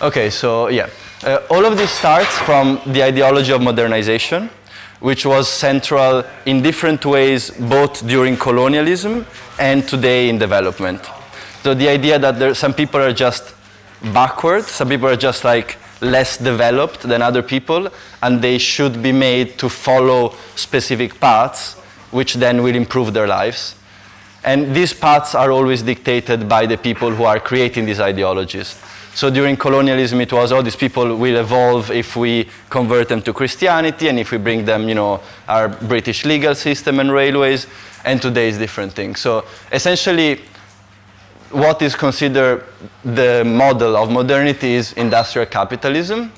Okay, so yeah. All of this starts from the ideology of modernization, which was central in different ways, both during colonialism and today in development. So the idea that some people are just backward, some people are just like less developed than other people, and they should be made to follow specific paths, which then will improve their lives. And these paths are always dictated by the people who are creating these ideologies. So during colonialism, it was, these people will evolve if we convert them to Christianity and if we bring them, our British legal system and railways, and today is different things. So essentially, what is considered the model of modernity is industrial capitalism,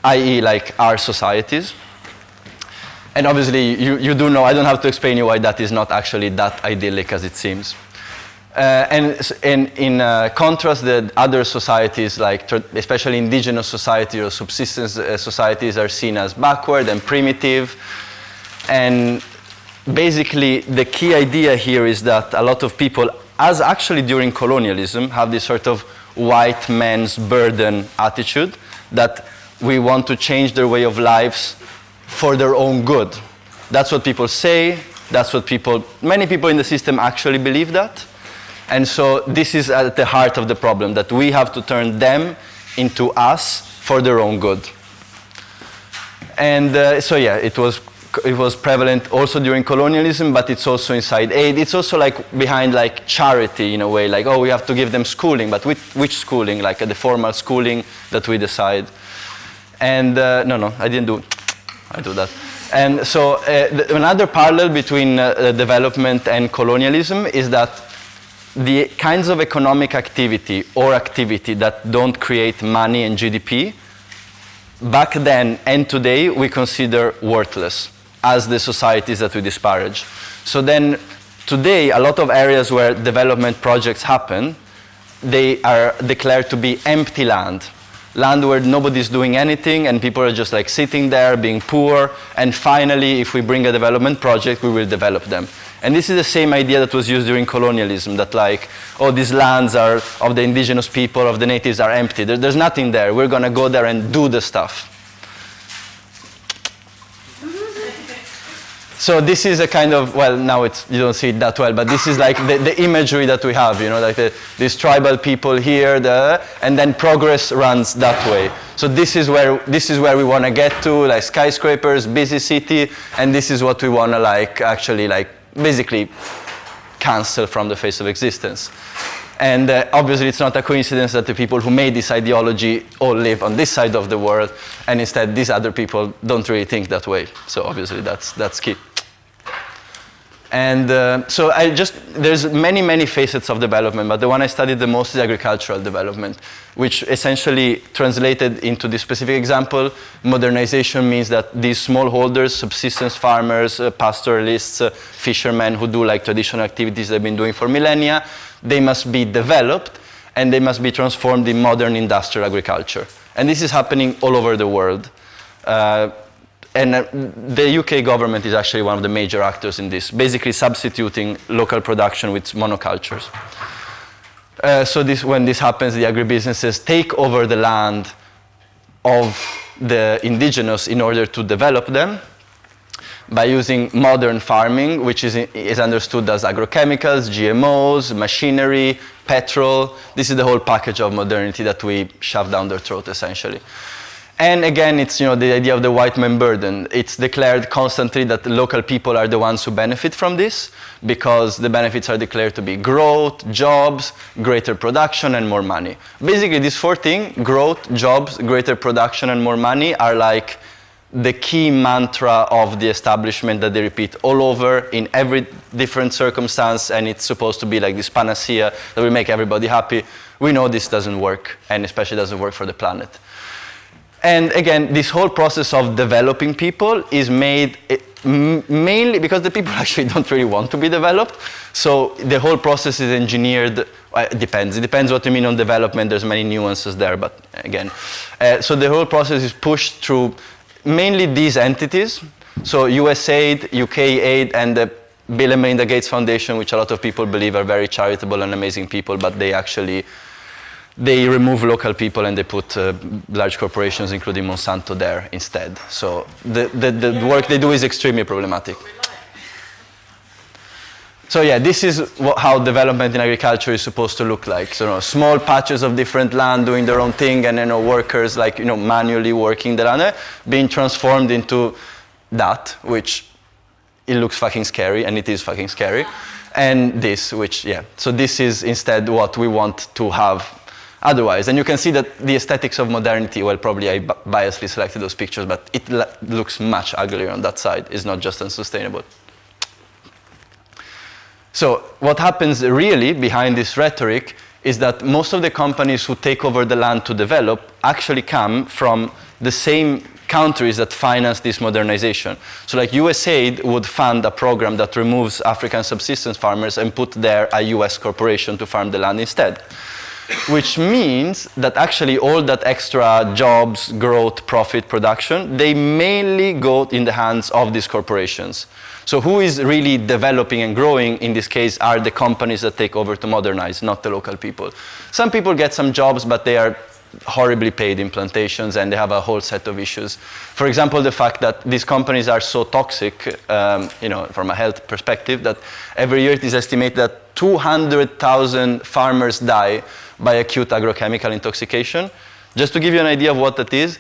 i.e. like our societies. And obviously, you do know, I don't have to explain you why that is not actually that idyllic as it seems. And in contrast, the other societies, like especially indigenous society or subsistence societies, are seen as backward and primitive. And basically, the key idea here is that a lot of people, as actually during colonialism, have this sort of white man's burden attitude, that we want to change their way of lives for their own good. That's what people say, that's what many people in the system actually believe that. And so this is at the heart of the problem, that we have to turn them into us for their own good. And so yeah, it was prevalent also during colonialism, but it's also inside aid. It's also like behind like charity in a way, like, we have to give them schooling, but which schooling? Like the formal schooling that we decide. And no, I didn't do that. And so another parallel between development and colonialism is that the kinds of economic activity or activity that don't create money and GDP, back then and today we consider worthless as the societies that we disparage. So then today a lot of areas where development projects happen, they are declared to be empty land where nobody's doing anything and people are just like sitting there being poor, and finally if we bring a development project we will develop them. And this is the same idea that was used during colonialism, that like, these lands are of the indigenous people, of the natives are empty. There's nothing there. We're going to go there and do the stuff. So this is a kind of, now you don't see it that well, but this is like the imagery that we have, like these tribal people here, and then progress runs that way. So this is where we want to get to, like skyscrapers, busy city, and this is what we want to basically cancel from the face of existence. And obviously it's not a coincidence that the people who made this ideology all live on this side of the world, and instead these other people don't really think that way. So obviously that's key. And so there's many facets of development, but the one I studied the most is agricultural development, which essentially translated into this specific example, modernization means that these smallholders, subsistence farmers, pastoralists, fishermen who do like traditional activities they've been doing for millennia, they must be developed and they must be transformed in modern industrial agriculture. And this is happening all over the world. And the UK government is actually one of the major actors in this, basically substituting local production with monocultures. So when this happens, the agribusinesses take over the land of the indigenous in order to develop them by using modern farming, which is understood as agrochemicals, GMOs, machinery, petrol. This is the whole package of modernity that we shove down their throat, essentially. And again, it's the idea of the white man burden. It's declared constantly that the local people are the ones who benefit from this, because the benefits are declared to be growth, jobs, greater production, and more money. Basically, these four things, growth, jobs, greater production, and more money, are like the key mantra of the establishment that they repeat all over in every different circumstance, and it's supposed to be like this panacea that will make everybody happy. We know this doesn't work, and especially doesn't work for the planet. And again, this whole process of developing people is made mainly because the people actually don't really want to be developed. So the whole process is engineered. It depends. It depends what you mean on development. There's many nuances there, but again. So the whole process is pushed through mainly these entities. So USAID, UK Aid, and the Bill and Melinda Gates Foundation, which a lot of people believe are very charitable and amazing people, but they actually they remove local people and they put large corporations, including Monsanto, there instead. So the work they do is extremely problematic. So yeah, this is how development in agriculture is supposed to look like. So small patches of different land doing their own thing, and then workers like manually working the land, being transformed into that, which it looks fucking scary, and it is fucking scary. And this, which, yeah. So this is instead what we want to have otherwise. And you can see that the aesthetics of modernity, well, probably I biasly selected those pictures, but it looks much uglier on that side. It's not just unsustainable. So what happens really behind this rhetoric is that most of the companies who take over the land to develop actually come from the same countries that finance this modernization. So like USAID would fund a program that removes African subsistence farmers and put there a US corporation to farm the land instead. Which means that actually all that extra jobs, growth, profit, production, they mainly go in the hands of these corporations. So who is really developing and growing in this case are the companies that take over to modernize, not the local people. Some people get some jobs, but they are horribly paid in plantations and they have a whole set of issues. For example, the fact that these companies are so toxic, from a health perspective, that every year it is estimated that 200,000 farmers die by acute agrochemical intoxication. Just to give you an idea of what that is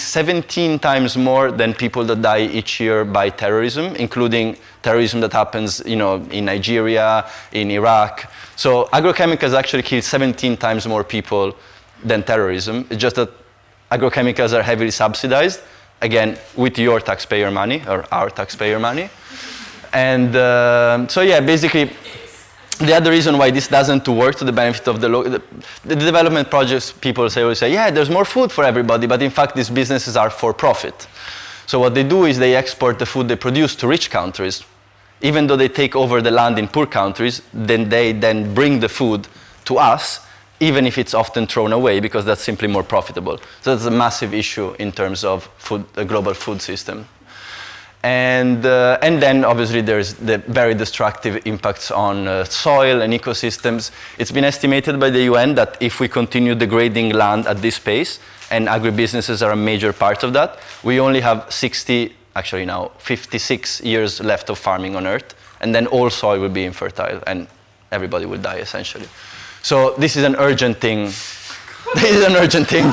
17 times more than people that die each year by terrorism, including terrorism that happens, in Nigeria, in Iraq. So agrochemicals actually kill 17 times more people than terrorism. It's just that agrochemicals are heavily subsidized, again, with your taxpayer money, or our taxpayer money. And so yeah, basically, the other reason why this doesn't work to the benefit of the development projects, people always say, yeah, there's more food for everybody, but in fact, these businesses are for profit. So what they do is they export the food they produce to rich countries. Even though they take over the land in poor countries, then they bring the food to us, even if it's often thrown away, because that's simply more profitable. So that's a massive issue in terms of the global food system. And then obviously there's the very destructive impacts on soil and ecosystems. It's been estimated by the UN that if we continue degrading land at this pace, and agribusinesses are a major part of that, we only have 56 years left of farming on Earth, and then all soil will be infertile, and everybody will die essentially. So this is an urgent thing. This is an urgent thing.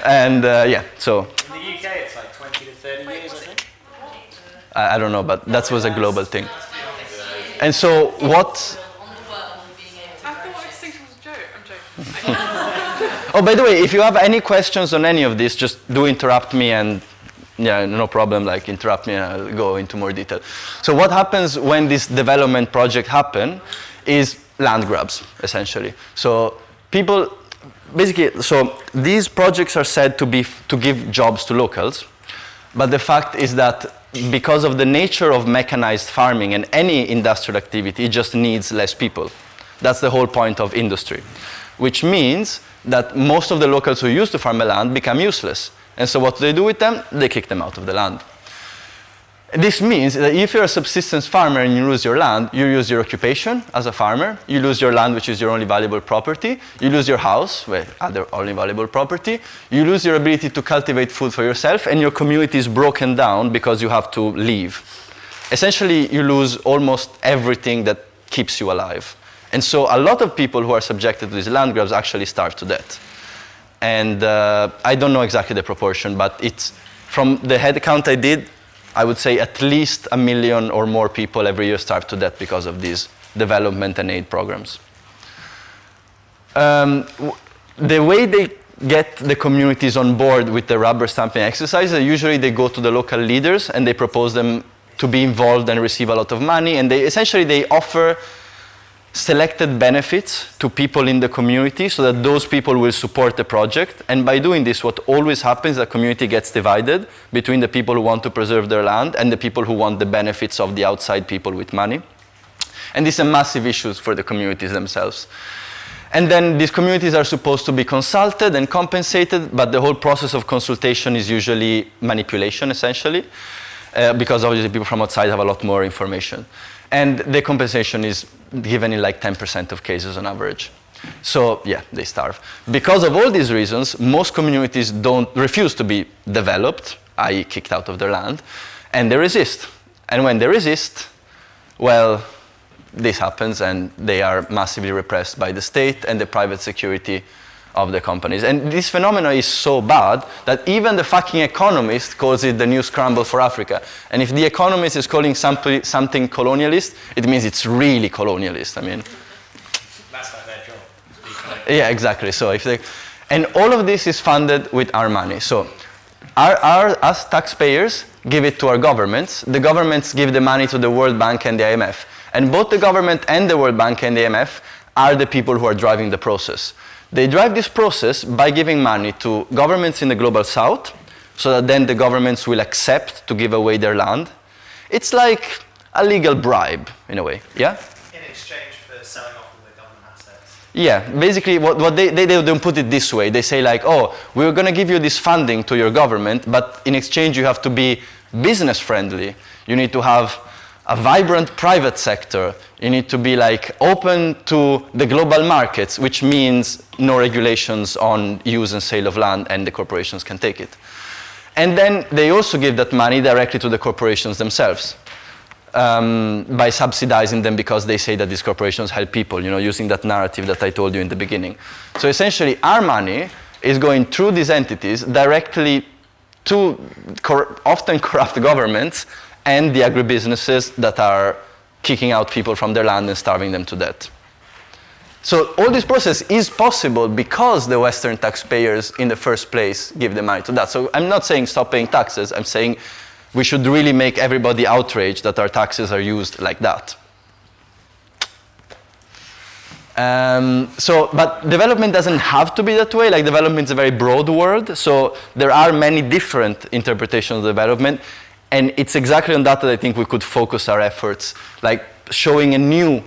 And yeah, so. In the UK it's like 20 to 30 years, I think. I don't know, but that was a global thing. And so what... I thought I think it was a joke. I'm joking. Oh, by the way, if you have any questions on any of this, just do interrupt me and, yeah, no problem, like interrupt me and I'll go into more detail. So what happens when this development project happen is land grabs, essentially. So people, basically, so these projects are said to give jobs to locals, but the fact is that because of the nature of mechanized farming and any industrial activity, it just needs less people. That's the whole point of industry, which means that most of the locals who used to farm the land become useless. And so what do they do with them? They kick them out of the land. This means that if you're a subsistence farmer and you lose your land, you lose your occupation as a farmer, you lose your land, which is your only valuable property, you lose your house, other only valuable property, you lose your ability to cultivate food for yourself, and your community is broken down because you have to leave. Essentially, you lose almost everything that keeps you alive. And so a lot of people who are subjected to these land grabs actually starve to death. And I don't know exactly the proportion, but it's from the head count I did, I would say at least 1 million or more people every year starve to death because of these development and aid programs. The way they get the communities on board with the rubber stamping exercise, usually they go to the local leaders and they propose them to be involved and receive a lot of money, and they offer selected benefits to people in the community so that those people will support the project. And by doing this, what always happens is the community gets divided between the people who want to preserve their land and the people who want the benefits of the outside people with money. And these are massive issues for the communities themselves. And then these communities are supposed to be consulted and compensated, but the whole process of consultation is usually manipulation, essentially, because obviously people from outside have a lot more information. And the compensation is given in like 10% of cases on average. So yeah, they starve. Because of all these reasons, most communities refuse to be developed, i.e. kicked out of their land, and they resist. And when they resist, well, this happens and they are massively repressed by the state and the private security of the companies. And this phenomenon is so bad that even the fucking Economist calls it the new scramble for Africa. And if the Economist is calling something colonialist, it means it's really colonialist. I mean, That's like their job. yeah, exactly. So and all of this is funded with our money. So us taxpayers give it to our governments. The governments give the money to the World Bank and the IMF. And both the government and the World Bank and the IMF are the people who are driving the process. They drive this process by giving money to governments in the global south, so that then the governments will accept to give away their land. It's like a legal bribe, in a way, yeah? In exchange for selling off all the government assets. Yeah, basically what they don't put it this way. They say like, oh, we're going to give you this funding to your government, but in exchange you have to be business friendly. You need to have a vibrant private sector. You need to be like open to the global markets, which means no regulations on use and sale of land, and the corporations can take it. And then they also give that money directly to the corporations themselves by subsidizing them, because they say that these corporations help people, using that narrative that I told you in the beginning. So essentially our money is going through these entities directly to often corrupt governments and the agribusinesses that are kicking out people from their land and starving them to death. So all this process is possible because the Western taxpayers in the first place give the money to that. So I'm not saying stop paying taxes, I'm saying we should really make everybody outraged that our taxes are used like that. But development doesn't have to be that way. Like, development is a very broad word, so there are many different interpretations of development. And it's exactly on that I think we could focus our efforts, like showing a new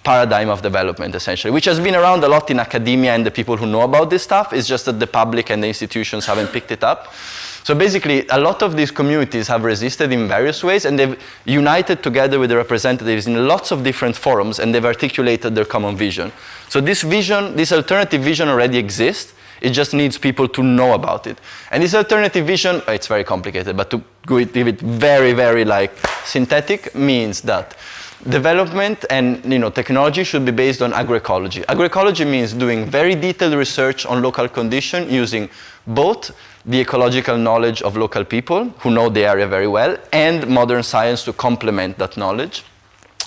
paradigm of development, essentially, which has been around a lot in academia and the people who know about this stuff. It's just that the public and the institutions haven't picked it up. So basically, a lot of these communities have resisted in various ways, and they've united together with the representatives in lots of different forums, and they've articulated their common vision. So this vision, this alternative vision already exists. It just needs people to know about it. And this alternative vision, it's very complicated, but to give it very, very synthetic, means that development and technology should be based on agroecology. Agroecology means doing very detailed research on local condition, using both the ecological knowledge of local people who know the area very well and modern science to complement that knowledge.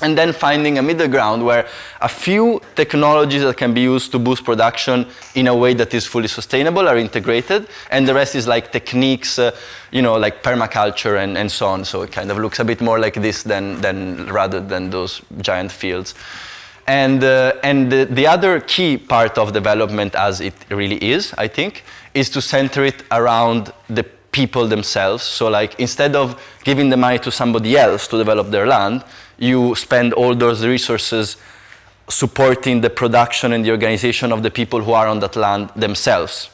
And then finding a middle ground where a few technologies that can be used to boost production in a way that is fully sustainable are integrated, and the rest is like techniques, like permaculture and so on. So it kind of looks a bit more like this rather than those giant fields. And the other key part of development, as it really is, I think, is to center it around the people themselves. So like, instead of giving the money to somebody else to develop their land, you spend all those resources supporting the production and the organization of the people who are on that land themselves,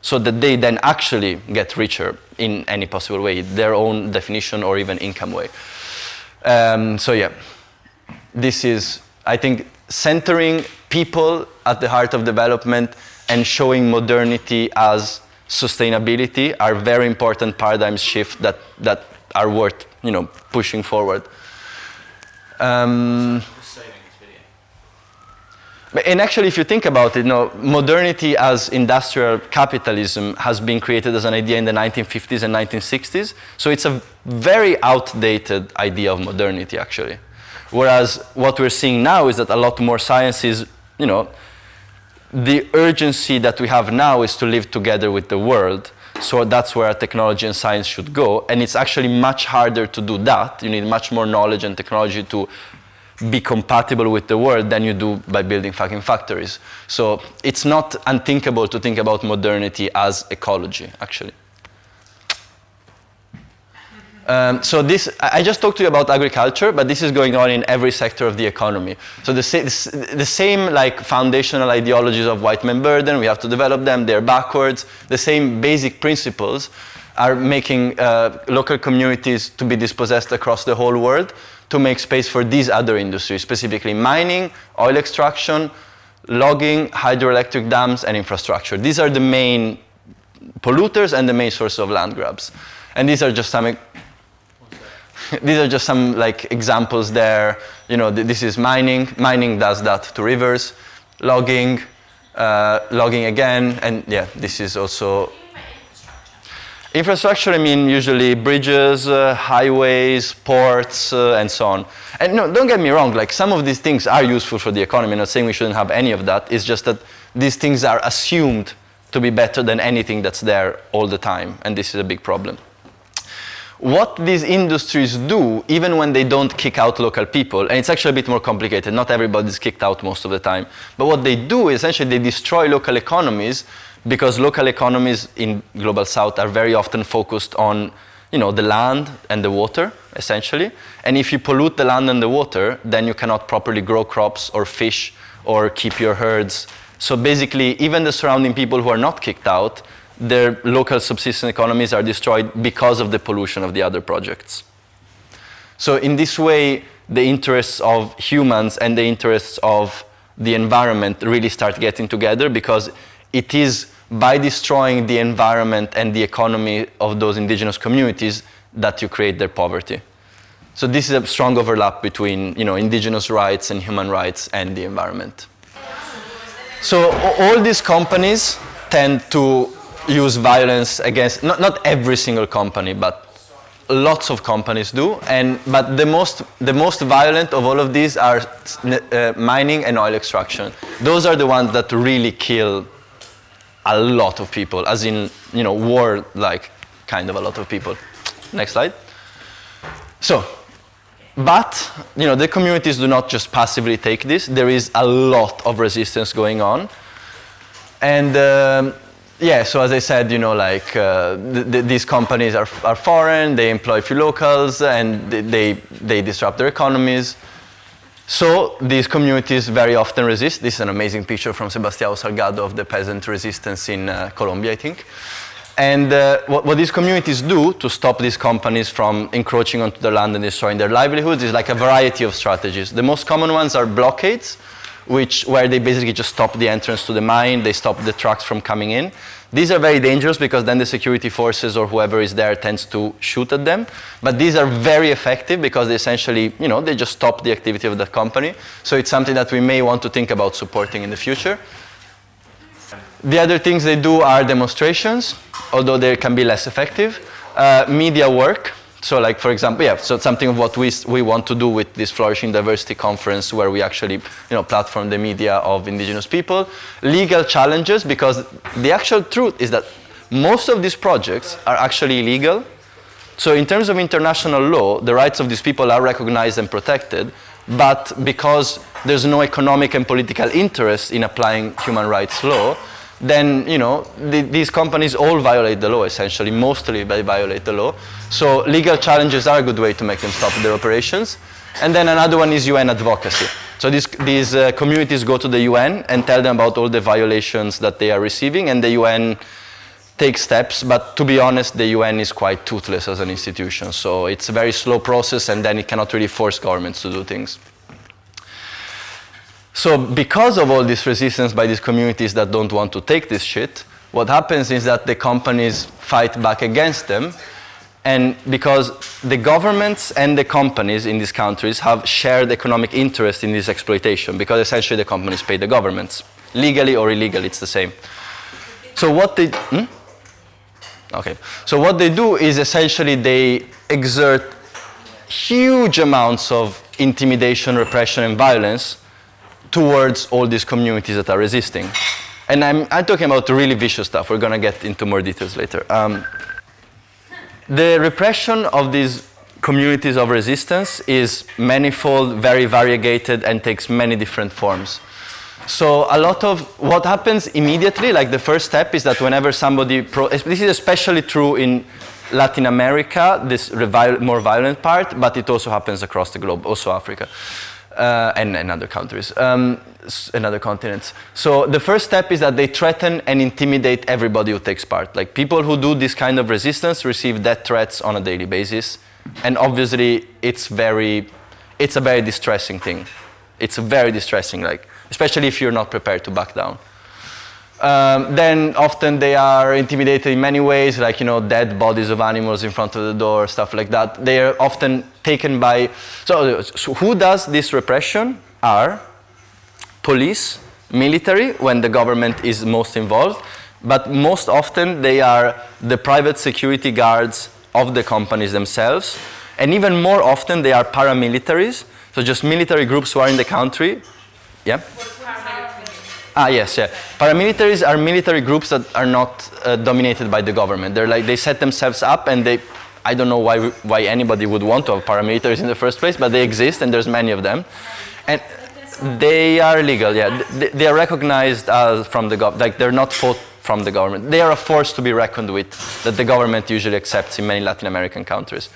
so that they then actually get richer in any possible way, their own definition or even income way. So yeah, this is, I think, centering people at the heart of development and showing modernity as sustainability are very important paradigm shifts that are worth pushing forward. And actually, if you think about it, modernity as industrial capitalism has been created as an idea in the 1950s and 1960s. So it's a very outdated idea of modernity, actually. Whereas what we're seeing now is that a lot more science is, the urgency that we have now is to live together with the world. So that's where technology and science should go. And it's actually much harder to do that. You need much more knowledge and technology to be compatible with the world than you do by building fucking factories. So it's not unthinkable to think about modernity as ecology, actually. So this, I just talked to you about agriculture, but this is going on in every sector of the economy. So the same foundational ideologies of white man burden, we have to develop them, they're backwards. The same basic principles are making local communities to be dispossessed across the whole world to make space for these other industries, specifically mining, oil extraction, logging, hydroelectric dams, and infrastructure. These are the main polluters and the main source of land grabs. And these are just some like examples there. This is mining. Mining does that to rivers. Logging, logging again, and yeah, this is also infrastructure. I mean, usually bridges, highways, ports, and so on. And no, don't get me wrong. Like some of these things are useful for the economy. I'm not saying we shouldn't have any of that. It's just that these things are assumed to be better than anything that's there all the time, and this is a big problem. What these industries do, even when they don't kick out local people, and it's actually a bit more complicated, not everybody's kicked out most of the time, but what they do is essentially they destroy local economies, because local economies in Global South are very often focused on the land and the water, essentially. And if you pollute the land and the water, then you cannot properly grow crops or fish or keep your herds. So basically, even the surrounding people who are not kicked out, their local subsistence economies are destroyed because of the pollution of the other projects. So in this way, the interests of humans and the interests of the environment really start getting together, because it is by destroying the environment and the economy of those indigenous communities that you create their poverty. So this is a strong overlap between indigenous rights and human rights and the environment. So all these companies tend to use violence against, not every single company, but lots of companies do. But the most violent of all of these are mining and oil extraction. Those are the ones that really kill a lot of people, as in war, like kind of a lot of people. Next slide. So, but the communities do not just passively take this. There is a lot of resistance going on, and. Yeah, so as I said, these companies are foreign, they employ few locals, and they disrupt their economies. So these communities very often resist. This is an amazing picture from Sebastião Salgado of the peasant resistance in Colombia, I think. And what these communities do to stop these companies from encroaching onto their land and destroying their livelihoods is like a variety of strategies. The most common ones are blockades, where they basically just stop the entrance to the mine, they stop the trucks from coming in. These are very dangerous because then the security forces or whoever is there tends to shoot at them. But these are very effective because they essentially, they just stop the activity of the company. So it's something that we may want to think about supporting in the future. The other things they do are demonstrations, although they can be less effective. Media work. So like, for example, so something of what we want to do with this Flourishing Diversity Conference, where we actually, platform the media of indigenous people. Legal challenges, because the actual truth is that most of these projects are actually illegal. So in terms of international law, the rights of these people are recognized and protected, but because there's no economic and political interest in applying human rights law, then these companies all violate the law, essentially. Mostly they violate the law. So legal challenges are a good way to make them stop their operations. And then another one is UN advocacy. So these communities go to the UN and tell them about all the violations that they are receiving, and the UN takes steps. But to be honest, the UN is quite toothless as an institution. So it's a very slow process, and then it cannot really force governments to do things. So because of all this resistance by these communities that don't want to take this shit, what happens is that the companies fight back against them. And because the governments and the companies in these countries have shared economic interest in this exploitation, because essentially the companies pay the governments. Legally or illegally, it's the same. So what they... Okay. So what they do is essentially they exert huge amounts of intimidation, repression, and violence towards all these communities that are resisting. And I'm talking about really vicious stuff. We're going to get into more details later. The repression of these communities of resistance is manifold, very variegated, and takes many different forms. So a lot of what happens immediately, like the first step, is that whenever somebody... this is especially true in Latin America, this more violent part, but it also happens across the globe, also Africa. And other countries, and other continents. So the first step is that they threaten and intimidate everybody who takes part. Like people who do this kind of resistance receive death threats on a daily basis. And obviously it's a very distressing thing. It's very distressing. Like especially if you're not prepared to back down. Then often they are intimidated in many ways, like, dead bodies of animals in front of the door, stuff like that. They are often taken by, so who does this repression are police, military, when the government is most involved, but most often they are the private security guards of the companies themselves, and even more often they are paramilitaries, so just military groups who are in the country. Yeah? Yes, yeah. Paramilitaries are military groups that are not dominated by the government. They set themselves up, and I don't know why anybody would want to have paramilitaries in the first place, but they exist, and there's many of them. And they are legal, yeah. They are recognized from the government, like they're not fought from the government. They are a force to be reckoned with that the government usually accepts in many Latin American countries.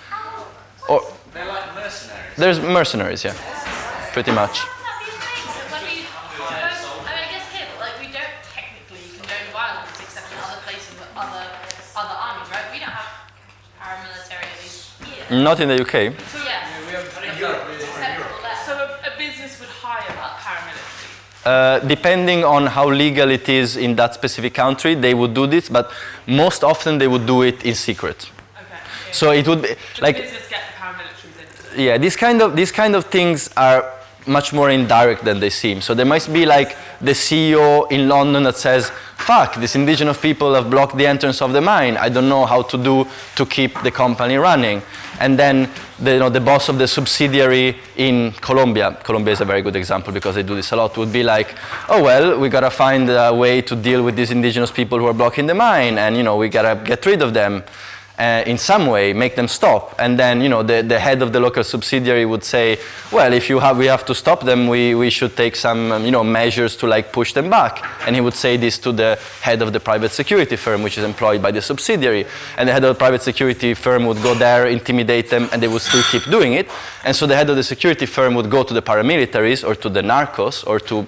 Or, they're like mercenaries. There's mercenaries, yeah, pretty much. Not in the UK. So a business would hire a paramilitary? Depending on how legal it is in that specific country, they would do this, but most often they would do it in secret. Okay. Yeah. So it would be like, the business get the paramilitaries in. Yeah, these kind of things are much more indirect than they seem. So there must be like the CEO in London that says, fuck, these indigenous people have blocked the entrance of the mine. I don't know how to do to keep the company running. And then the boss of the subsidiary in Colombia is a very good example because they do this a lot, would be like, oh well, we gotta find a way to deal with these indigenous people who are blocking the mine, and we gotta get rid of them. In some way, make them stop, and then the head of the local subsidiary would say, well, if we have to stop them, we should take some measures to like push them back. And he would say this to the head of the private security firm, which is employed by the subsidiary, and the head of the private security firm would go there, intimidate them, and they would still keep doing it. And so the head of the security firm would go to the paramilitaries or to the narcos or to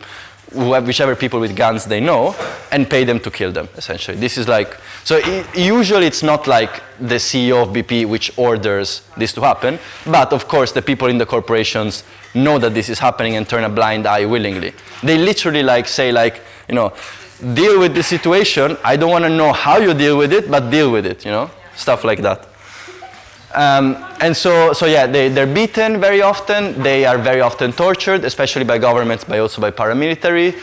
whichever people with guns they know, and pay them to kill them, essentially. This is like, so usually it's not like the CEO of BP which orders this to happen, but of course the people in the corporations know that this is happening and turn a blind eye willingly. They literally say deal with the situation, I don't want to know how you deal with it, but deal with it, stuff like that. And so yeah, they're beaten very often. They are very often tortured, especially by governments, but also by paramilitary.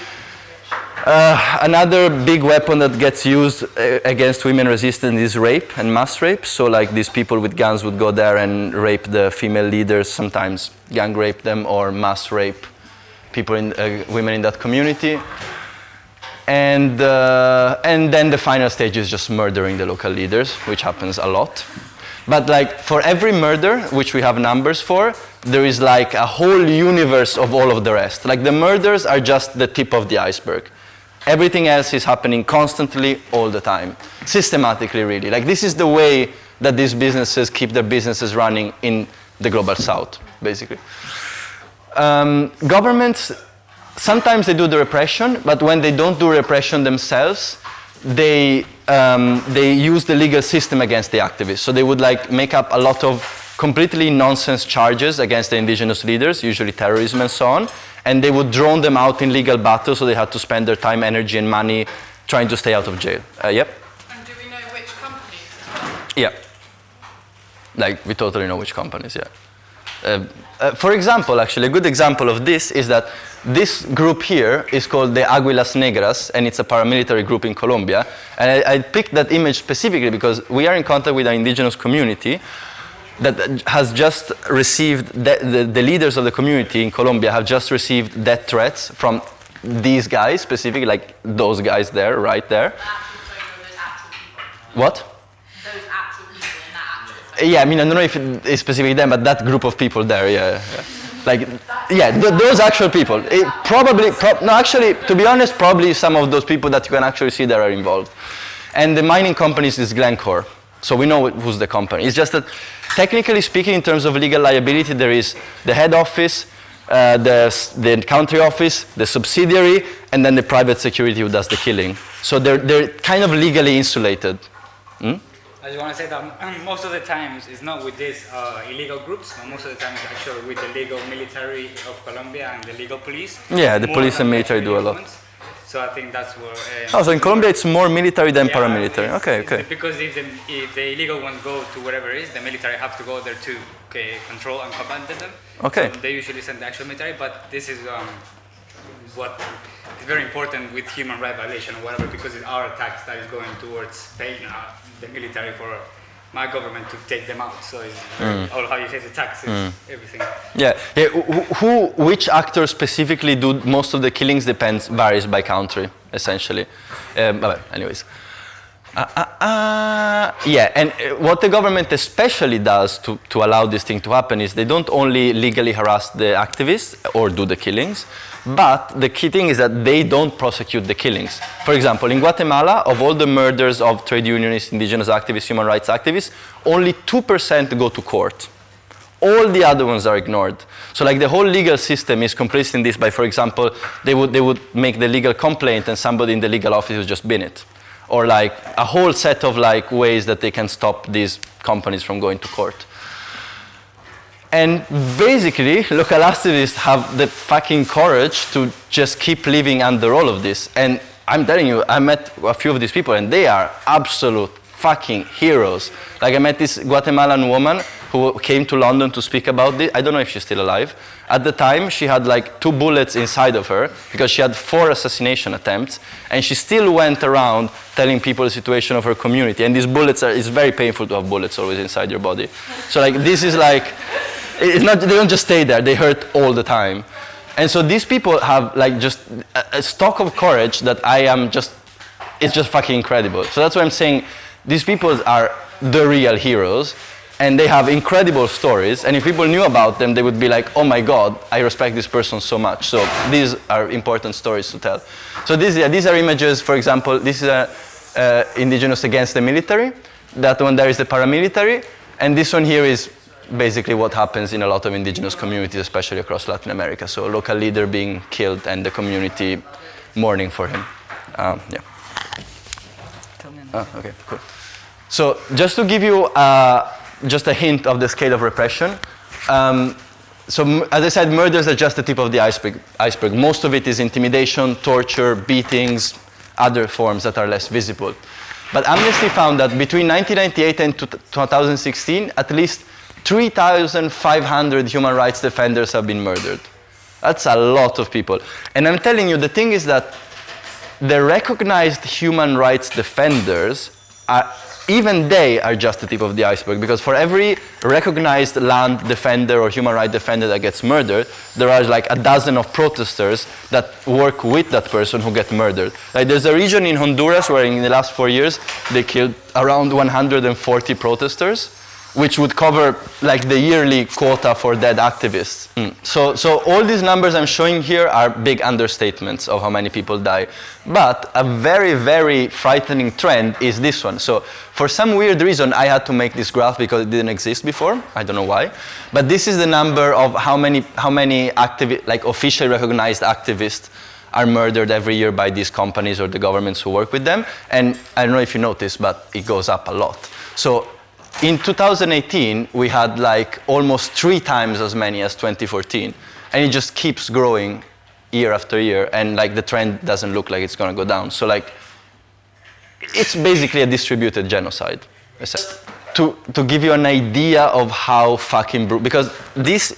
Another big weapon that gets used against women resistance is rape and mass rape. So like these people with guns would go there and rape the female leaders, sometimes gang rape them or mass rape people women in that community. And then the final stage is just murdering the local leaders, which happens a lot. But like for every murder, which we have numbers for, there is like a whole universe of all of the rest. Like the murders are just the tip of the iceberg. Everything else is happening constantly, all the time. Systematically, really. Like this is the way that these businesses keep their businesses running in the global south, basically. Governments, sometimes they do the repression, but when they don't do repression themselves, they use the legal system against the activists. So they would like make up a lot of completely nonsense charges against the indigenous leaders, usually terrorism and so on, and they would drone them out in legal battles, so they had to spend their time, energy, and money trying to stay out of jail. Yep. And do we know which companies as well? Yeah. Like we totally know which companies. Yeah. For example, actually, a good example of this is that this group here is called the Águilas Negras, and it's a paramilitary group in Colombia. And I picked that image specifically because we are in contact with an indigenous community that has just received, the leaders of the community in Colombia have just received death threats from these guys, specifically, like those guys there, right there. What? Yeah, I mean, I don't know if it's specifically them, but that group of people there, yeah. Like, yeah, those actual people. Actually, to be honest, probably some of those people that you can actually see there are involved. And the mining companies is Glencore, so we know who's the company. It's just that, technically speaking, in terms of legal liability, there is the head office, the country office, the subsidiary, and then the private security who does the killing. So they're kind of legally insulated. I just want to say that most of the times it's not with these illegal groups, but most of the time it's actually with the legal military of Colombia and the legal police. Yeah, the More police than and the military do a lot. ones. So I think that's where... Oh, so in Colombia it's more military than yeah, paramilitary. Okay, okay. Because if the illegal ones go to wherever it is, the military have to go there to control and combat them. Okay. So they usually send the actual military, but this is what is very important with human rights violation or whatever, because it's our tax that is going towards paying the military for my government to take them out. So it's all how you say the taxes, everything. Yeah. Which actors specifically do most of the killings varies by country, essentially. But anyways. Yeah, and what the government especially does to allow this thing to happen is they don't only legally harass the activists or do the killings, but the key thing is that they don't prosecute the killings. For example, in Guatemala, of all the murders of trade unionists, indigenous activists, human rights activists, only 2% go to court. All the other ones are ignored. So like the whole legal system is complicit in this by, for example, they would make the legal complaint and somebody in the legal office would just bin it. Or like a whole set of like ways that they can stop these companies from going to court. And basically, local activists have the fucking courage to just keep living under all of this. And I'm telling you, I met a few of these people and they are absolute fucking heroes. Like I met this Guatemalan woman who came to London to speak about this. I don't know if she's still alive. At the time, she had like 2 bullets inside of her because she had 4 assassination attempts, and she still went around telling people the situation of her community. And these bullets it's very painful to have bullets always inside your body. So like this is like, it's not, they don't just stay there, they hurt all the time. And so these people have like just a stock of courage that it's just fucking incredible. So that's why I'm saying these people are the real heroes. And they have incredible stories, and if people knew about them, they would be like, oh my God, I respect this person so much. So these are important stories to tell. So these are images, for example, this is indigenous against the military. That one there is the paramilitary. And this one here is basically what happens in a lot of indigenous communities, especially across Latin America. So a local leader being killed and the community mourning for him. Yeah. Okay, cool. So just to give you just a hint of the scale of repression. So as I said, murders are just the tip of the iceberg. Most of it is intimidation, torture, beatings, other forms that are less visible. But Amnesty found that between 1998 and 2016, at least 3,500 human rights defenders have been murdered. That's a lot of people. And I'm telling you, the thing is that the recognized human rights defenders even they are just the tip of the iceberg, because for every recognized land defender or human rights defender that gets murdered, there are like a dozen of protesters that work with that person who get murdered. Like there's a region in Honduras where in the last 4 years they killed around 140 protesters, which would cover like the yearly quota for dead activists. So all these numbers I'm showing here are big understatements of how many people die. But a very, very frightening trend is this one. So for some weird reason, I had to make this graph because it didn't exist before. I don't know why. But this is the number of how many like officially recognized activists are murdered every year by these companies or the governments who work with them. And I don't know if you noticed, but it goes up a lot. So in 2018, we had like almost 3 times as many as 2014. And it just keeps growing year after year. And like the trend doesn't look like it's going to go down. So like, it's basically a distributed genocide. To give you an idea of how fucking brutal, because these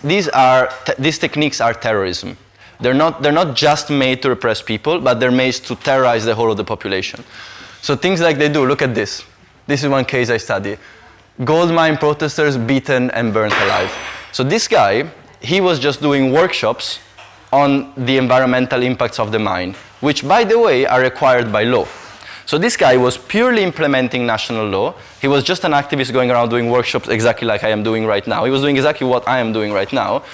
techniques are terrorism. They're not just made to repress people, but they're made to terrorize the whole of the population. So things like they do, look at this. This is one case I study. Gold mine protesters beaten and burnt alive. So this guy, he was just doing workshops on the environmental impacts of the mine, which by the way are required by law. So this guy was purely implementing national law. He was just an activist going around doing workshops exactly like I am doing right now. He was doing exactly what I am doing right now.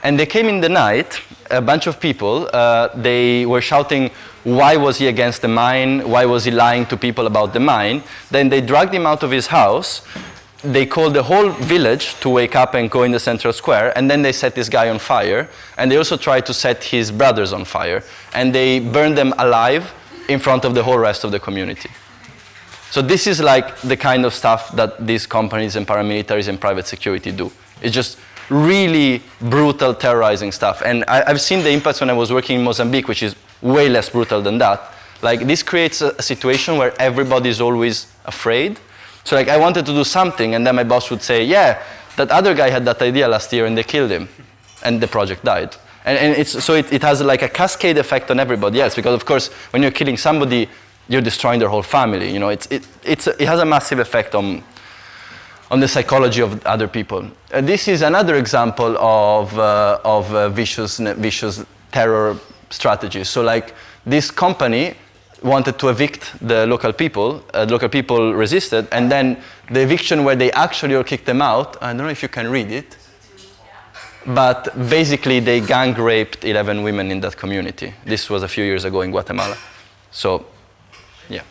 And they came in the night, a bunch of people, they were shouting, why was he against the mine? Why was he lying to people about the mine? Then they dragged him out of his house. They called the whole village to wake up and go in the central square, and then they set this guy on fire. And they also tried to set his brothers on fire. And they burned them alive in front of the whole rest of the community. So this is like the kind of stuff that these companies and paramilitaries and private security do. It's just really brutal, terrorizing stuff. And I've seen the impacts when I was working in Mozambique, which is way less brutal than that. Like, this creates a situation where everybody is always afraid. So like, I wanted to do something, and then my boss would say, yeah, that other guy had that idea last year and they killed him. And the project died. And it has like a cascade effect on everybody else, because of course, when you're killing somebody, you're destroying their whole family. You know, it has a massive effect on the psychology of other people. This is another example of vicious terror strategies. So like, this company wanted to evict the local people. Local people resisted, and then the eviction where they actually all kicked them out, I don't know if you can read it, but basically they gang raped 11 women in that community. This was a few years ago in Guatemala. So, yeah.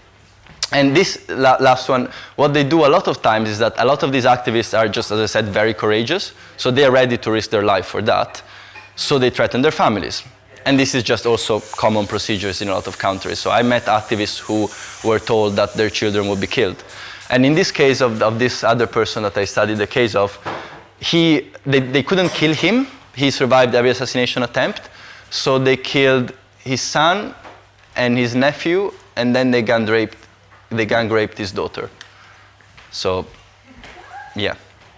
And this last one, what they do a lot of times is that a lot of these activists are just, as I said, very courageous. So they are ready to risk their life for that. So they threaten their families. And this is just also common procedures in a lot of countries. So I met activists who were told that their children would be killed. And in this case of this other person that I studied the case of, they couldn't kill him. He survived every assassination attempt. So they killed his son and his nephew, and then they gang raped his daughter. So, yeah,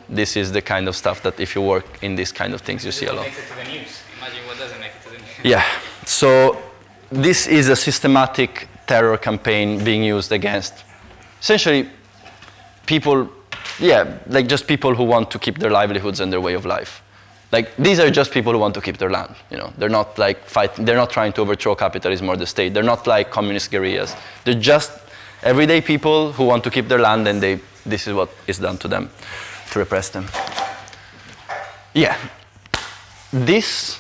this is the kind of stuff that if you work in these kind of things, you see a lot. Makes it to the news. Imagine what doesn't make it to the news. Yeah, so this is a systematic terror campaign being used against essentially people, like just people who want to keep their livelihoods and their way of life. Like, these are just people who want to keep their land, you know. They're not like fighting, they're not trying to overthrow capitalism or the state. They're not like communist guerrillas. They're just everyday people who want to keep their land, and this is what is done to them to repress them. Yeah, this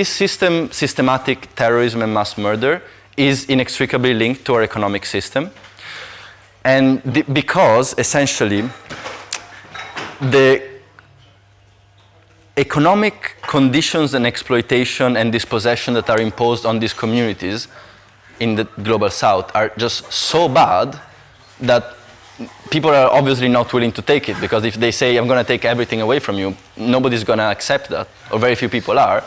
systematic terrorism and mass murder is inextricably linked to our economic system. And because, essentially, the economic conditions and exploitation and dispossession that are imposed on these communities in the global south are just so bad that people are obviously not willing to take it, because if they say, I'm going to take everything away from you, nobody's going to accept that, or very few people are.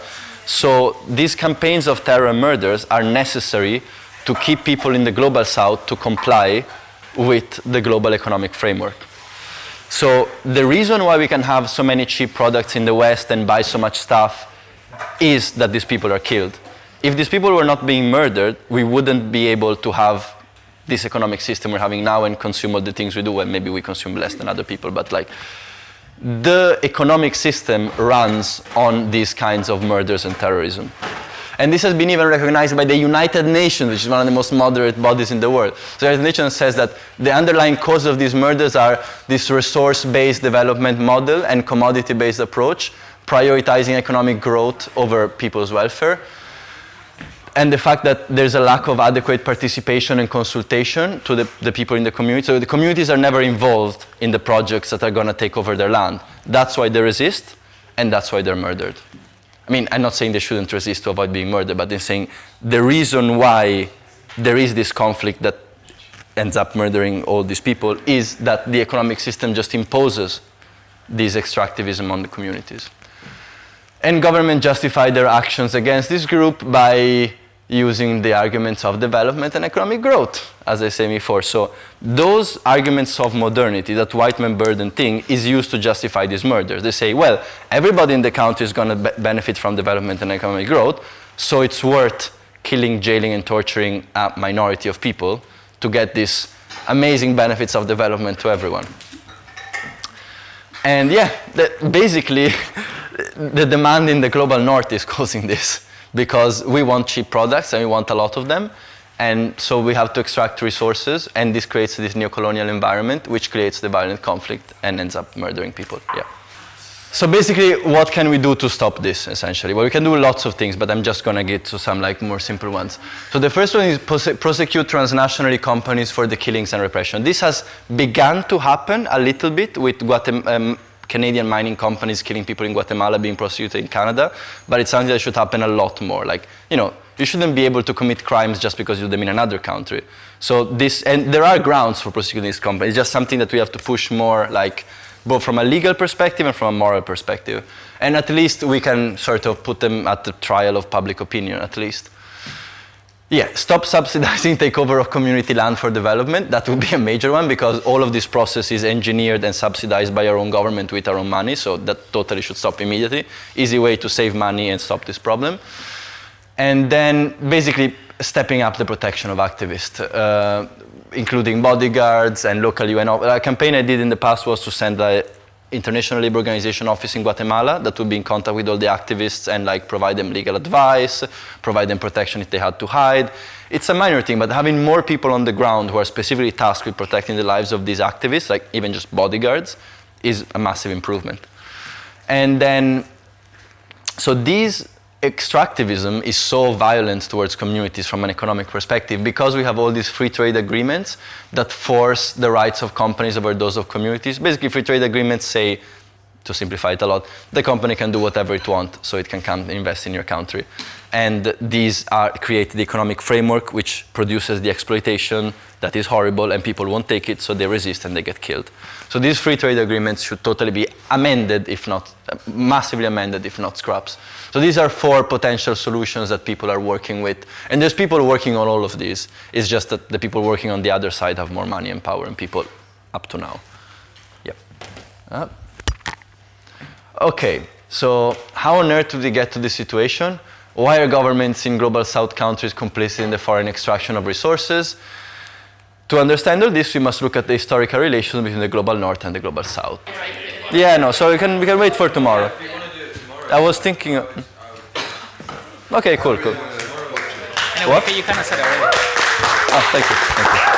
So these campaigns of terror and murders are necessary to keep people in the global south to comply with the global economic framework. So the reason why we can have so many cheap products in the West and buy so much stuff is that these people are killed. If these people were not being murdered, we wouldn't be able to have this economic system we're having now and consume all the things we do, and maybe we consume less than other people, but like, the economic system runs on these kinds of murders and terrorism. And this has been even recognized by the United Nations, which is one of the most moderate bodies in the world. So the United Nations says that the underlying cause of these murders are this resource-based development model and commodity-based approach, prioritizing economic growth over people's welfare, and the fact that there's a lack of adequate participation and consultation to the people in the community. So the communities are never involved in the projects that are going to take over their land. That's why they resist, and that's why they're murdered. I mean, I'm not saying they shouldn't resist to avoid being murdered, but I'm saying the reason why there is this conflict that ends up murdering all these people is that the economic system just imposes this extractivism on the communities. And government justify their actions against this group by using the arguments of development and economic growth, as I said before. So those arguments of modernity, that white man burden thing, is used to justify these murders. They say, well, everybody in the country is going to benefit from development and economic growth, so it's worth killing, jailing, and torturing a minority of people to get these amazing benefits of development to everyone. And yeah, basically, the demand in the global north is causing this, because we want cheap products and we want a lot of them, and so we have to extract resources, and this creates this neo-colonial environment which creates the violent conflict and ends up murdering people. Yeah. So basically, what can we do to stop this, essentially? Well, we can do lots of things, but I'm just going to get to some like more simple ones. So the first one is prosecute transnationally companies for the killings and repression. This has begun to happen a little bit with Canadian mining companies killing people in Guatemala being prosecuted in Canada, but it's something that should happen a lot more. Like, you shouldn't be able to commit crimes just because you do them in another country. So and there are grounds for prosecuting these companies. It's just something that we have to push more, like, both from a legal perspective and from a moral perspective. And at least we can sort of put them at the trial of public opinion, at least. Yeah, stop subsidizing takeover of community land for development. That would be a major one, because all of this process is engineered and subsidized by our own government with our own money, so that totally should stop immediately. Easy way to save money and stop this problem. And then basically stepping up the protection of activists, including bodyguards and local UN. A campaign I did in the past was to send the International Labour Organization office in Guatemala that would be in contact with all the activists and like provide them legal advice, provide them protection if they had to hide. It's a minor thing, but having more people on the ground who are specifically tasked with protecting the lives of these activists, like even just bodyguards, is a massive improvement. And then, so these extractivism is so violent towards communities from an economic perspective because we have all these free trade agreements that force the rights of companies over those of communities. Basically, free trade agreements say, to simplify it a lot, the company can do whatever it wants, so it can come and invest in your country. And these create the economic framework which produces the exploitation that is horrible, and people won't take it, so they resist and they get killed. So these free trade agreements should totally be amended, if not massively amended, if not scrapped. So these are 4 potential solutions that people are working with. And there's people working on all of these. It's just that the people working on the other side have more money and power and people up to now. Yep. Okay, so how on earth did we get to this situation? Why are governments in global south countries complicit in the foreign extraction of resources? To understand all this, we must look at the historical relations between the global north and the global south. Yeah, no, so we can wait for tomorrow. I was thinking. Okay, cool. You know, What? you kind of said already. Oh, thank you.